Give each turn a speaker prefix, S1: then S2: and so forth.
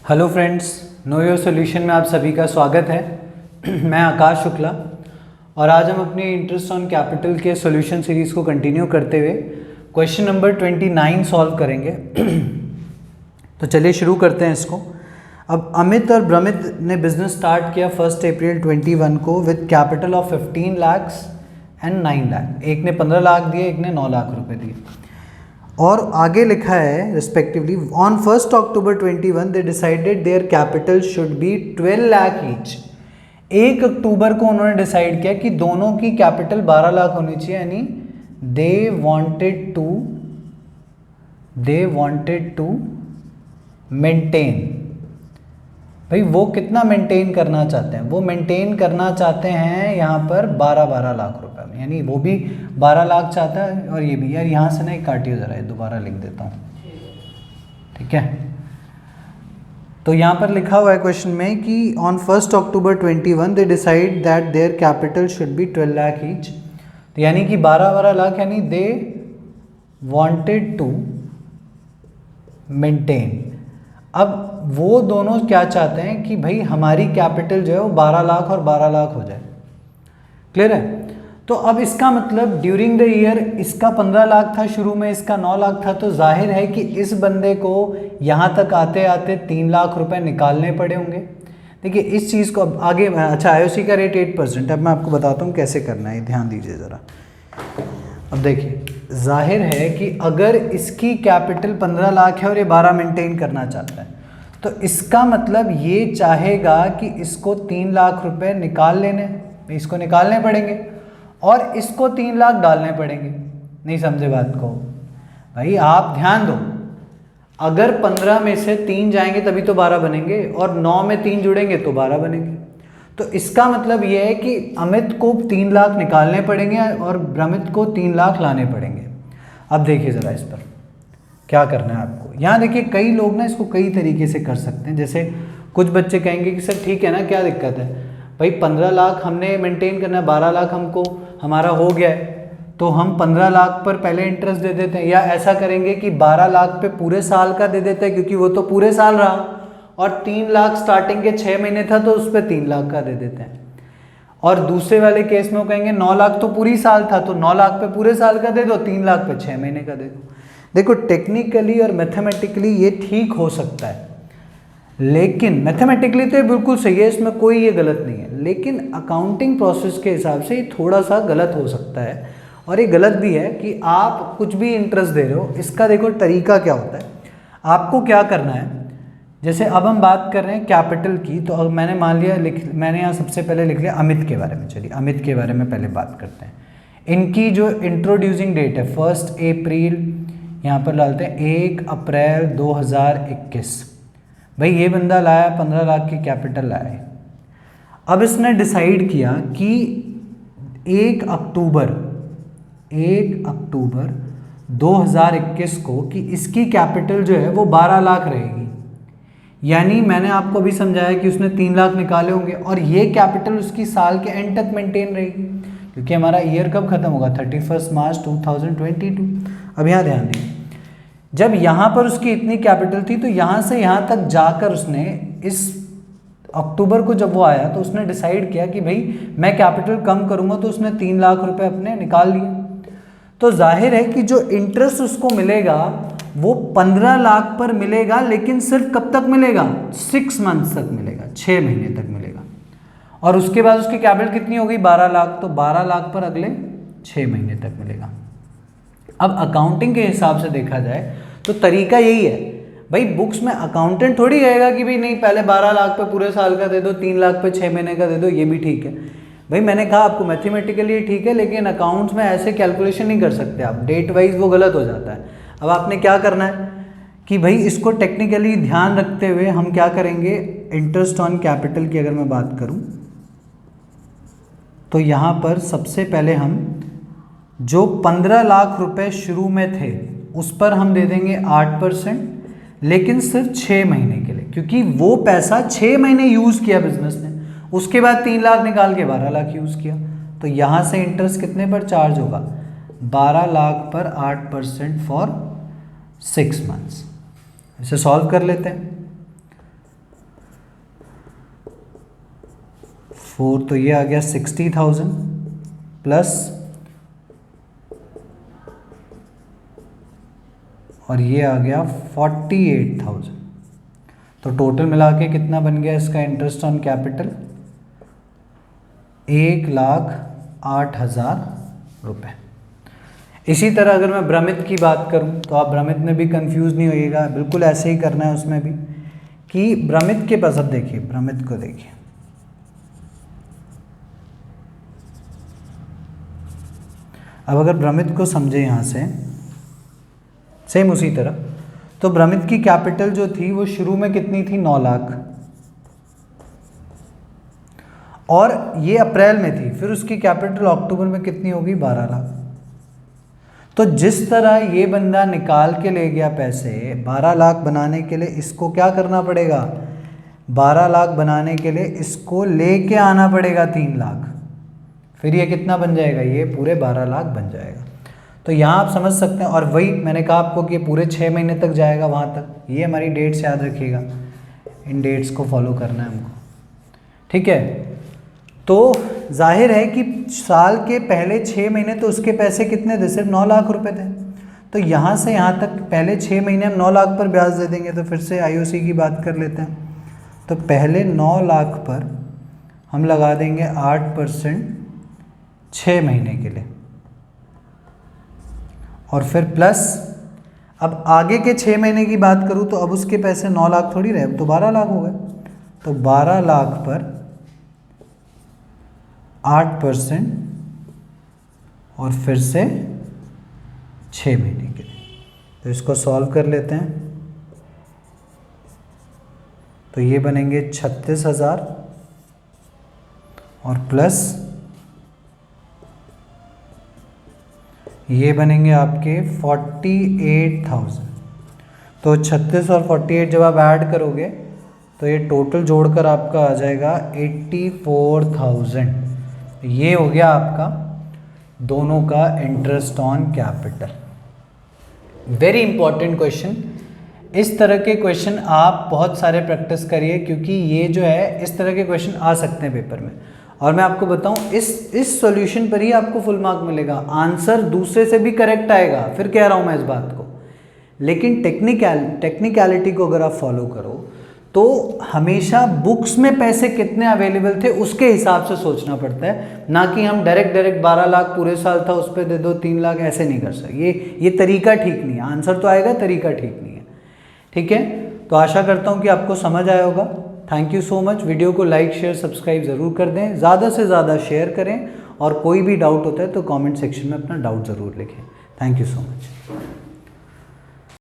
S1: Hello friends, know your solution में आप सभी का स्वागत है। मैं आकाश शुक्ला और आज हम अपनी इंटरेस्ट ऑन कैपिटल के सॉल्यूशन सीरीज़ को कंटिन्यू करते हुए क्वेश्चन नंबर 29 सॉल्व करेंगे। तो चलिए शुरू करते हैं इसको। अब अमित और भ्रमित ने बिजनेस स्टार्ट किया 1 अप्रैल 21 को with capital of 15 lakh and 9 lakh. एक ने 15 लाख दिए, एक ने 9 लाख रुपए दिए। और आगे लिखा है respectively on 1 October 21 they decided their capital should be 12 lakh each. 1 अक्टूबर को उन्होंने डिसाइड किया कि दोनों की कैपिटल 12 लाख होनी चाहिए, यानी दे वांटेड टू मेंटेन। भाई वो कितना मेंटेन करना चाहते हैं? वो मेंटेन करना चाहते हैं यहाँ पर 12 लाख रुपए में, यानी वो भी 12 लाख चाहता है और ये भी। यार यहाँ से ना एक काटिए ज़रा, दोबारा लिख देता हूँ, ठीक है। तो यहाँ पर लिखा हुआ है क्वेश्चन में कि on 1 October 21 they decide that their capital should be 12 lakh each. तो यानी कि 12 लाख, यानी दे वांटेड टू मेंटेन। अब वो दोनों क्या चाहते हैं कि भाई हमारी कैपिटल जो है वो 12 लाख और 12 लाख हो जाए। क्लियर है? तो अब इसका मतलब ड्यूरिंग द ईयर इसका 15 लाख था शुरू में, इसका 9 लाख था, तो जाहिर है कि इस बंदे को यहाँ तक आते आते 3 लाख रुपए निकालने पड़े होंगे। देखिए इस चीज़ को अब आगे, अच्छा आईओसी का रेट 8%। अब मैं आपको बताता हूँ कैसे करना है, ध्यान दीजिए ज़रा। अब देखिए जाहिर है कि अगर इसकी कैपिटल 15 लाख है और ये 12 मेंटेन करना चाहता है, तो इसका मतलब ये चाहेगा कि इसको 3 लाख रुपए निकाल लेने, इसको निकालने पड़ेंगे और इसको 3 लाख डालने पड़ेंगे। नहीं समझे बात को? भाई आप ध्यान दो, अगर 15 में से 3 जाएंगे तभी तो 12 बनेंगे और 9 में 3 जुड़ेंगे तो 12 बनेंगे। तो इसका मतलब ये है कि अमित को 3 लाख निकालने पड़ेंगे और भ्रमित को 3 लाख लाने पड़ेंगे। अब देखिए ज़रा इस पर क्या करना है आपको। यहाँ देखिए कई लोग ना इसको कई तरीके से कर सकते हैं। जैसे कुछ बच्चे कहेंगे कि सर ठीक है ना, क्या दिक्कत है भाई, 15 लाख हमने मेंटेन करना है, 12 लाख हमको हमारा हो गया है, तो हम 15 लाख पर पहले इंटरेस्ट दे देते हैं, या ऐसा करेंगे कि 12 लाख पे पूरे साल का दे देते हैं क्योंकि वो तो पूरे साल रहा, और 3 लाख स्टार्टिंग के 6 महीने था तो उस पर 3 लाख का दे देते हैं। और दूसरे वाले केस में वो कहेंगे 9 लाख तो पूरी साल था तो 9 लाख पे पूरे साल का दे दो, 3 लाख पे 6 महीने का दे दो। देखो टेक्निकली और मैथमेटिकली ये ठीक हो सकता है, लेकिन मैथमेटिकली तो ये बिल्कुल सही है, इसमें कोई ये गलत नहीं है, लेकिन अकाउंटिंग प्रोसेस के हिसाब से ये थोड़ा सा गलत हो सकता है। और ये गलत भी है कि आप कुछ भी इंटरेस्ट दे रहे हो, इसका देखो तरीका क्या होता है। आपको क्या करना है, जैसे अब हम बात कर रहे हैं कैपिटल की, तो अब मैंने मान लिया मैंने यहाँ सबसे पहले लिख लिया अमित के बारे में। चलिए अमित के बारे में पहले बात करते हैं। इनकी जो इंट्रोड्यूसिंग डेट है 1 अप्रैल, यहाँ पर डालते हैं 1 अप्रैल 2021। भाई ये बंदा लाया 15 लाख की कैपिटल लाया। अब इसने डिसाइड किया कि 1 अक्टूबर 2021 को कि इसकी कैपिटल जो है वो 12 लाख रहेगी। यानी मैंने आपको अभी समझाया कि उसने 3 लाख निकाले होंगे और ये कैपिटल उसकी साल के एंड तक मेंटेन रहेगी, क्योंकि हमारा ईयर कब खत्म होगा? 31 मार्च 2022। अब यहाँ ध्यान दीजिए, जब यहाँ पर उसकी इतनी कैपिटल थी तो यहाँ से यहाँ तक जाकर उसने इस अक्टूबर को जब वो आया तो उसने डिसाइड किया कि भाई मैं कैपिटल कम करूँगा, तो उसने 3 लाख रुपए अपने निकाल लिए। तो जाहिर है कि जो इंटरेस्ट उसको मिलेगा वो 15 लाख पर मिलेगा, लेकिन सिर्फ कब तक मिलेगा? 6 मंथ्स तक मिलेगा, 6 महीने तक मिलेगा। और उसके बाद उसकी कैपिटल कितनी हो गई? 12 लाख। तो 12 लाख पर अगले 6 महीने तक मिलेगा। अब अकाउंटिंग के हिसाब से देखा जाए तो तरीका यही है। भाई बुक्स में अकाउंटेंट थोड़ी कहेगा कि भाई नहीं पहले 12 लाख पे पूरे साल का दे दो, 3 लाख पे 6 महीने का दे दो, ये भी ठीक है। भाई मैंने कहा आपको मैथमेटिकली ठीक है, लेकिन अकाउंट्स में ऐसे कैलकुलेशन नहीं कर सकते आप, डेट वाइज वो गलत हो जाता है। अब आपने क्या करना है कि भाई इसको टेक्निकली ध्यान रखते हुए हम क्या करेंगे, इंटरेस्ट ऑन कैपिटल की अगर मैं बात करूं तो यहाँ पर सबसे पहले हम जो 15 लाख रुपए शुरू में थे उस पर हम दे देंगे 8%, लेकिन सिर्फ 6 महीने के लिए, क्योंकि वो पैसा 6 महीने यूज़ किया बिजनेस ने, उसके बाद 3 लाख निकाल के 12 लाख यूज़ किया। तो यहाँ से इंटरेस्ट कितने पर चार्ज होगा? 12 लाख पर 8% फॉर 6 मंथ्स। इसे सॉल्व कर लेते हैं। 4 तो ये आ गया 60,000 प्लस, और ये आ गया 48,000। तो टोटल मिला के कितना बन गया इसका इंटरेस्ट ऑन कैपिटल? 1,08,000 रुपये। इसी तरह अगर मैं भ्रमित की बात करूं तो आप भ्रमित में भी कंफ्यूज नहीं होइएगा, बिल्कुल ऐसे ही करना है उसमें भी कि भ्रमित के पास, अब देखिए भ्रमित को देखिए, अब अगर भ्रमित को समझे यहाँ से सेम उसी तरह, तो भ्रमित की कैपिटल जो थी वो शुरू में कितनी थी? 9 लाख, और ये अप्रैल में थी, फिर उसकी कैपिटल अक्टूबर में कितनी होगी? 12 लाख। तो जिस तरह ये बंदा निकाल के ले गया पैसे 12 लाख बनाने के लिए, इसको क्या करना पड़ेगा? 12 लाख बनाने के लिए इसको लेके आना पड़ेगा 3 लाख, फिर ये कितना बन जाएगा? ये पूरे 12 लाख बन जाएगा। तो यहाँ आप समझ सकते हैं, और वही मैंने कहा आपको कि पूरे 6 महीने तक जाएगा वहाँ तक। ये हमारी डेट्स याद रखिएगा, इन डेट्स को फॉलो करना है हमको, ठीक है। तो जाहिर है कि साल के पहले 6 महीने तो उसके पैसे कितने थे? सिर्फ 9 लाख रुपए थे। तो यहाँ से यहाँ तक पहले 6 महीने हम 9 लाख पर ब्याज दे देंगे। तो फिर से आईओसी की बात कर लेते हैं। तो पहले 9 लाख पर हम लगा देंगे 8% 6 महीने के लिए, और फिर प्लस, अब आगे के 6 महीने की बात करूँ तो अब उसके पैसे 9 लाख थोड़ी रहे, अब तो 12 लाख हो गए। तो 12 लाख पर 8% और फिर से 6 महीने के लिए। तो इसको सॉल्व कर लेते हैं। तो ये बनेंगे 36,000 और प्लस ये बनेंगे आपके 48,000। तो 36 और 48 जब आप ऐड करोगे तो ये टोटल जोड़कर आपका आ जाएगा 84,000। ये हो गया आपका दोनों का interest on capital. Very important question. इस तरह के क्वेश्चन आप बहुत सारे प्रैक्टिस करिए, क्योंकि ये जो है इस तरह के क्वेश्चन आ सकते हैं पेपर में। और मैं आपको बताऊं, इस सॉल्यूशन पर ही आपको फुल मार्क मिलेगा। आंसर दूसरे से भी करेक्ट आएगा, फिर कह रहा हूं मैं इस बात को, लेकिन टेक्निकलिटी को अगर आप फॉलो करो तो हमेशा बुक्स में पैसे कितने अवेलेबल थे उसके हिसाब से सोचना पड़ता है, ना कि हम डायरेक्ट 12 लाख पूरे साल था उस पर दे दो 3 लाख, ऐसे नहीं कर सकते। ये तरीका ठीक नहीं है। आंसर तो आएगा, तरीका ठीक नहीं है, ठीक है। तो आशा करता हूँ कि आपको समझ आया होगा। Thank you so much. Video को लाइक शेयर सब्सक्राइब ज़रूर कर दें, ज़्यादा से ज़्यादा शेयर करें, और कोई भी डाउट होता है तो कमेंट सेक्शन में अपना डाउट ज़रूर लिखें। Thank you so much.